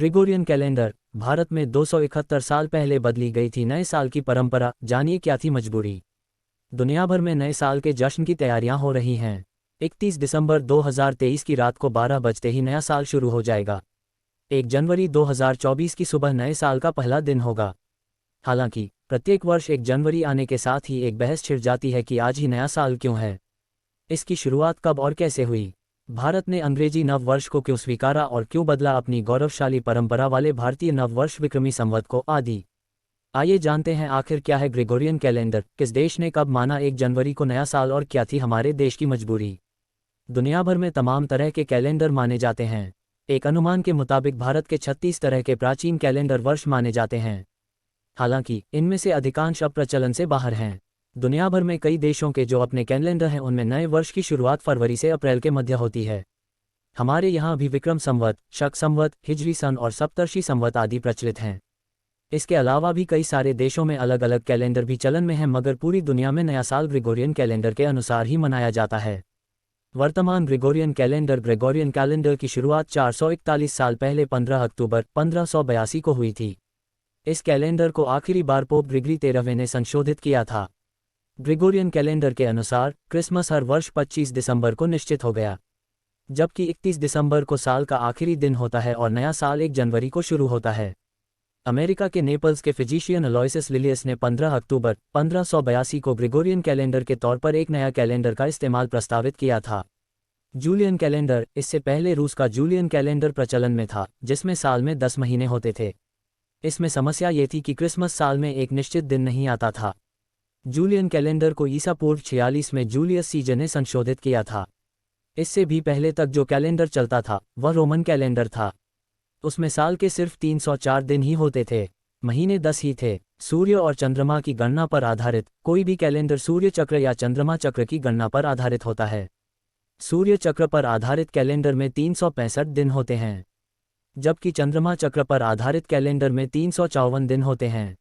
Gregorian calendar Bharat में 271 साल पहले बदली गई थी नए साल की परंपरा। जानिए क्या थी मजबूरी। दुनिया भर में नए साल के जश्न की तैयारियां हो रही हैं। 31 दिसंबर 2023 की रात को 12 बजते ही नया साल शुरू हो जाएगा। 1 जनवरी 2024 की सुबह नए साल का पहला दिन होगा। हालांकि प्रत्येक वर्ष 1 जनवरी आने के साथ ही एक बहस छिड़ जाती है कि आज ही नया साल क्यों है, इसकी शुरुआत कब और कैसे हुई, भारत ने अंग्रेजी नव वर्ष को क्यों स्वीकारा और क्यों बदला अपनी गौरवशाली परंपरा वाले भारतीय नव वर्ष विक्रमी संवत को आदि। आइए जानते हैं आखिर क्या है ग्रेगोरियन कैलेंडर, किस देश ने कब माना 1 जनवरी को नया साल और क्या थी हमारे देश की मजबूरी। दुनिया भर में तमाम तरह के कैलेंडर माने जाते हैं। एक अनुमान के मुताबिक भारत के 36 तरह के प्राचीन कैलेंडर वर्ष माने जाते हैं। हालांकि इनमें से अधिकांश अब प्रचलन से बाहर हैं। दुनिया भर में कई देशों के जो अपने कैलेंडर हैं उनमें नए वर्ष की शुरुआत फरवरी से अप्रैल के मध्य होती है। हमारे यहाँ भी विक्रम संवत, शक संवत, हिजरी सन और सप्तर्षि संवत आदि प्रचलित हैं। इसके अलावा भी कई सारे देशों में अलग अलग कैलेंडर भी चलन में हैं, मगर पूरी दुनिया में नया साल ग्रेगोरियन कैलेंडर के अनुसार ही मनाया जाता है। वर्तमान ग्रेगोरियन कैलेंडर की शुरुआत 441 साल पहले 15 अक्टूबर 1582 को हुई थी। इस कैलेंडर को आखिरी बार पोप ग्रिगरी 13वें ने संशोधित किया था। ग्रेगोरियन कैलेंडर के अनुसार क्रिसमस हर वर्ष 25 दिसंबर को निश्चित हो गया, जबकि 31 दिसंबर को साल का आखिरी दिन होता है और नया साल 1 जनवरी को शुरू होता है। अमेरिका के नेपल्स के फिजिशियन अलोयसिस लिलियस ने 15 अक्टूबर 1582 को ग्रेगोरियन कैलेंडर के तौर पर एक नया कैलेंडर का इस्तेमाल प्रस्तावित किया था, जूलियन कैलेंडर। इससे पहले रूस का जूलियन कैलेंडर प्रचलन में था, जिसमें साल में 10 महीने होते थे। इसमें समस्या ये थी कि क्रिसमस साल में एक निश्चित दिन नहीं आता था। जूलियन कैलेंडर को ईसा पूर्व 46 में जूलियस सीजर ने संशोधित किया था। इससे भी पहले तक जो कैलेंडर चलता था वह रोमन कैलेंडर था। उसमें साल के सिर्फ 304 दिन ही होते थे, महीने 10 ही थे। सूर्य और चंद्रमा की गणना पर आधारित कोई भी कैलेंडर सूर्य चक्र या चंद्रमा चक्र की गणना पर आधारित होता है। सूर्य चक्र पर आधारित कैलेंडर में 365 दिन होते हैं, जबकि चंद्रमा चक्र पर आधारित कैलेंडर में 354 दिन होते हैं।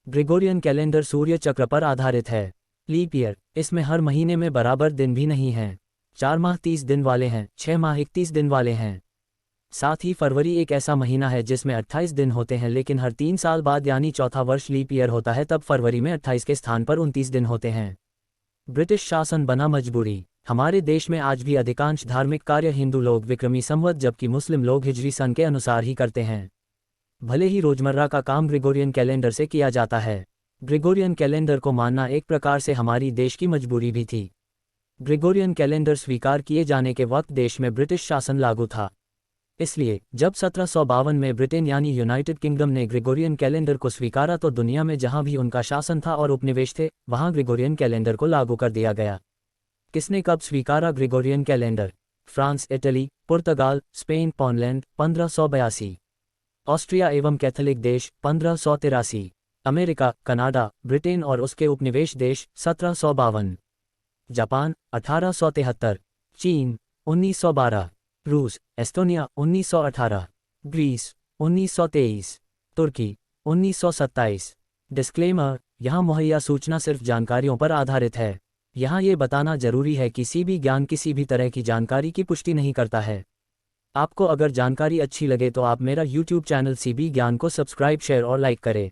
ग्रेगोरियन कैलेंडर सूर्य चक्र पर आधारित है। लीप ईयर, इसमें हर महीने में बराबर दिन भी नहीं हैं। 4 माह 30 दिन वाले हैं, 6 माह 31 दिन वाले हैं। साथ ही फरवरी एक ऐसा महीना है जिसमें 28 दिन होते हैं, लेकिन हर 3 साल बाद यानी चौथा वर्ष लीप ईयर होता है, तब फरवरी में 28 के स्थान पर 29 दिन होते हैं। ब्रिटिश शासन बना मजबूरी। हमारे देश में आज भी अधिकांश धार्मिक कार्य हिंदू लोग विक्रमी संवत जबकि मुस्लिम लोग हिजरी सन के अनुसार ही करते हैं। भले ही रोजमर्रा का काम ग्रेगोरियन कैलेंडर से किया जाता है। ग्रेगोरियन कैलेंडर को मानना एक प्रकार से हमारी देश की मजबूरी भी थी। ग्रेगोरियन कैलेंडर स्वीकार किए जाने के वक्त देश में ब्रिटिश शासन लागू था। इसलिए जब 1752 में ब्रिटेन यानी यूनाइटेड किंगडम ने ग्रेगोरियन कैलेंडर को स्वीकारा तो दुनिया में जहां भी उनका शासन था और उपनिवेश थे वहां ग्रेगोरियन कैलेंडर को लागू कर दिया गया। किसने कब स्वीकारा ग्रेगोरियन कैलेंडर? फ्रांस, इटली, पुर्तगाल, स्पेन, पोलैंड 1582। ऑस्ट्रिया एवं कैथोलिक देश 1583। अमेरिका, कनाडा, ब्रिटेन और उसके उपनिवेश देश 1752। जापान 1873। चीन 1912। रूस, एस्टोनिया 1918। ग्रीस 1923। तुर्की 1927। डिस्क्लेमर, यहाँ मुहैया सूचना सिर्फ जानकारियों पर आधारित है। यहाँ ये बताना जरूरी है कि किसी भी ज्ञान किसी भी तरह की जानकारी की पुष्टि नहीं करता है। आपको अगर जानकारी अच्छी लगे तो आप मेरा YouTube चैनल CB ज्ञान को सब्सक्राइब, शेयर और लाइक करें।